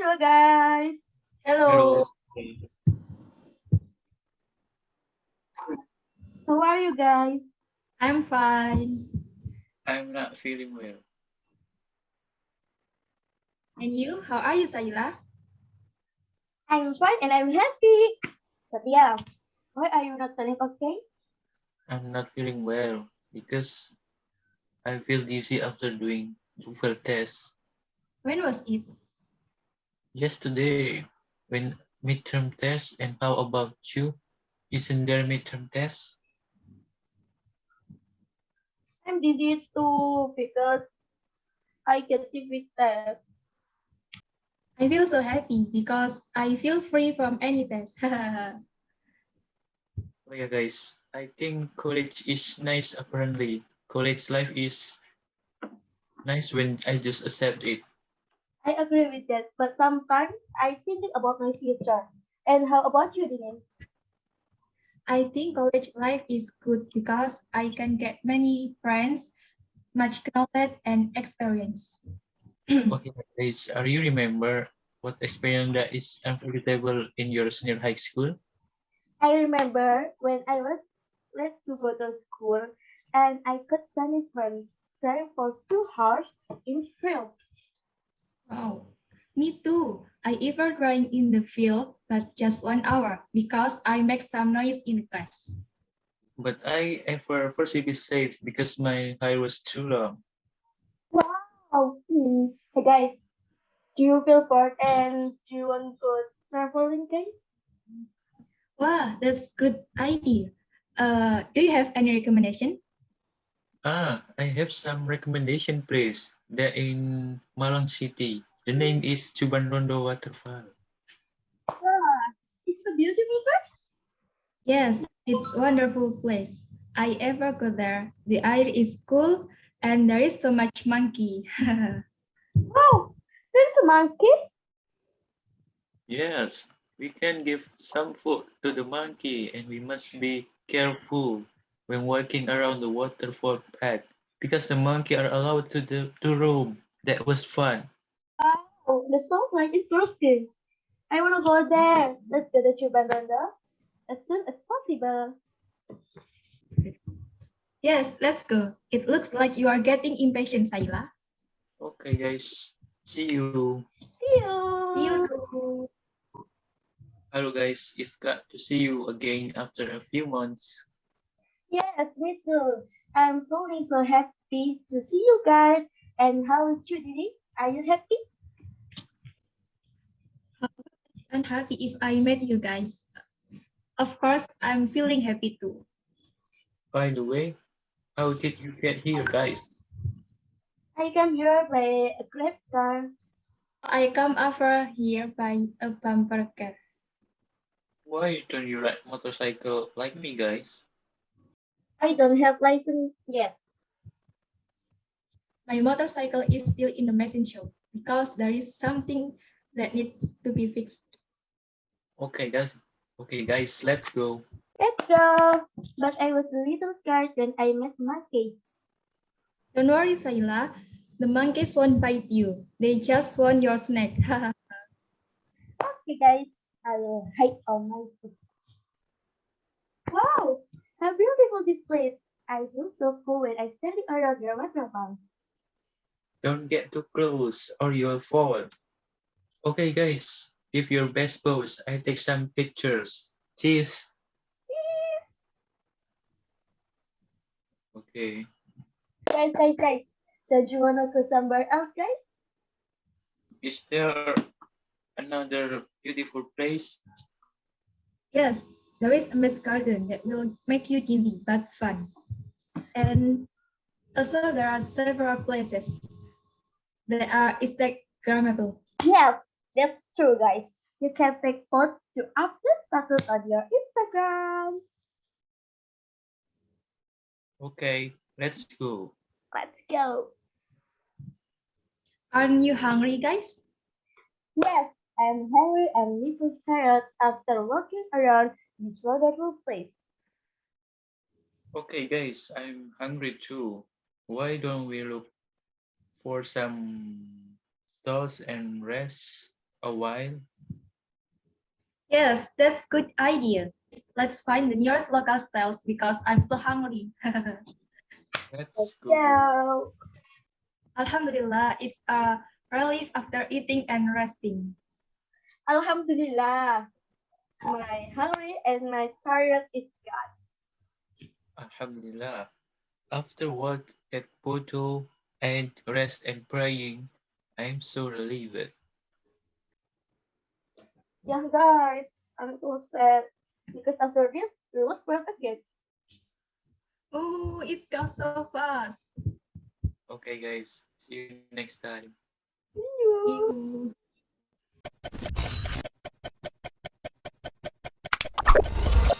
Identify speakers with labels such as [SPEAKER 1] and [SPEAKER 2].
[SPEAKER 1] Hello guys.
[SPEAKER 2] Hello.
[SPEAKER 3] Hello.
[SPEAKER 1] How are you guys?
[SPEAKER 2] I'm fine.
[SPEAKER 3] I'm not feeling well.
[SPEAKER 2] And you? How are you, Sailah?
[SPEAKER 1] I'm fine and I'm happy. Satria, why are you not feeling okay?
[SPEAKER 3] I'm not feeling well because I feel dizzy after doing Duvel test.
[SPEAKER 2] When was it?
[SPEAKER 3] Yesterday, when midterm test, and how about you? Isn't there midterm test?
[SPEAKER 1] I'm dizzy too because I get sick with that.
[SPEAKER 2] I feel so happy because I feel free from any test.
[SPEAKER 3] Oh yeah, guys. I think college is nice apparently. College life is nice when I just accept it.
[SPEAKER 1] I agree with that, but sometimes I think about my future. And how about you, Dinin?
[SPEAKER 2] I think college life is good because I can get many friends, much knowledge and experience.
[SPEAKER 3] Okay, guys. Are you remember what experience that is unforgettable in your senior high school?
[SPEAKER 1] I remember when I was late to go to school and I could stand from there for 2 hours in field.
[SPEAKER 2] Wow. Me too. I even ran in the field, but just 1 hour because I make some noise in class.
[SPEAKER 3] But I ever foresee be safe because my hair was too long.
[SPEAKER 1] Wow. Hey guys, do you feel bored and do you want to go traveling guys?
[SPEAKER 2] Wow, that's good idea. Do you have any recommendation?
[SPEAKER 3] I have some recommendation place. They're in Malang City. The name is Cuban Rondo Waterfall.
[SPEAKER 1] Ah, it's a beautiful place.
[SPEAKER 2] Yes, it's wonderful place. I ever go there. The air is cool and there is so much monkey.
[SPEAKER 1] Wow, there's a monkey.
[SPEAKER 3] Yes, we can give some food to the monkey and we must be careful when walking around the waterfall path because the monkey are allowed to roam. That was fun.
[SPEAKER 1] Wow, the sounds like interesting. I want to go there. Let's go to Cuban as soon as possible.
[SPEAKER 2] Yes, let's go. It looks like you are getting impatient, Sailah.
[SPEAKER 3] Okay, guys. See you.
[SPEAKER 1] See
[SPEAKER 2] See you
[SPEAKER 1] you.
[SPEAKER 2] too.
[SPEAKER 3] Hello, guys. It's glad to see you again after a few months.
[SPEAKER 1] Yes, me too. I'm feeling so happy to see you guys. And how is you, Didi? Are you happy?
[SPEAKER 2] I'm happy if I met you guys. Of course, I'm feeling happy too.
[SPEAKER 3] By the way, how did you get here, guys?
[SPEAKER 1] I come here by a Grab car.
[SPEAKER 2] I come over here by a bumper car.
[SPEAKER 3] Why don't you ride motorcycle like me, guys?
[SPEAKER 1] I don't have license yet.
[SPEAKER 2] My motorcycle is still in the machine shop because there is something that needs to be fixed.
[SPEAKER 3] Okay, guys. Okay, guys, let's go.
[SPEAKER 1] Let's go. But I was a little scared when I met Monkey.
[SPEAKER 2] Don't worry, Sailah. The monkeys won't bite you. They just want your snack.
[SPEAKER 1] Okay, guys, I will hide on my foot. Wow, how beautiful this place. I feel so cool when I standing around your waterfall.
[SPEAKER 3] Don't get too close or you'll fall. Okay, guys. Give your best pose. I take some pictures. Cheers. Okay.
[SPEAKER 1] Guys. Don't you wanna go somewhere else, guys?
[SPEAKER 3] Is there another beautiful place?
[SPEAKER 2] Yes, there is a mess garden that will make you dizzy but fun. And also there are several places that are Instagrammable.
[SPEAKER 1] Yes, that's true, guys. You can take photos to upload photos on your Instagram.
[SPEAKER 3] Okay, let's go.
[SPEAKER 1] Let's go.
[SPEAKER 2] Aren't you hungry, guys?
[SPEAKER 1] Yes, I'm hungry and little tired after walking around this wonderful place.
[SPEAKER 3] Okay, guys, I'm hungry too. Why don't we look for some stalls and rest? a while?
[SPEAKER 2] Yes, that's good idea. Let's find the nearest local styles because I'm so hungry.
[SPEAKER 1] Let's
[SPEAKER 3] Let's go.
[SPEAKER 1] go.
[SPEAKER 2] Alhamdulillah, it's a relief after eating and resting.
[SPEAKER 1] Alhamdulillah. My hungry and my tired is gone.
[SPEAKER 3] Alhamdulillah. After work at Poto and rest and praying, I'm so relieved.
[SPEAKER 1] Yeah, guys, I'm so sad because after this, we look perfect again.
[SPEAKER 2] Oh, it goes so fast.
[SPEAKER 3] Okay, guys. See you next time.
[SPEAKER 1] See you.
[SPEAKER 2] You.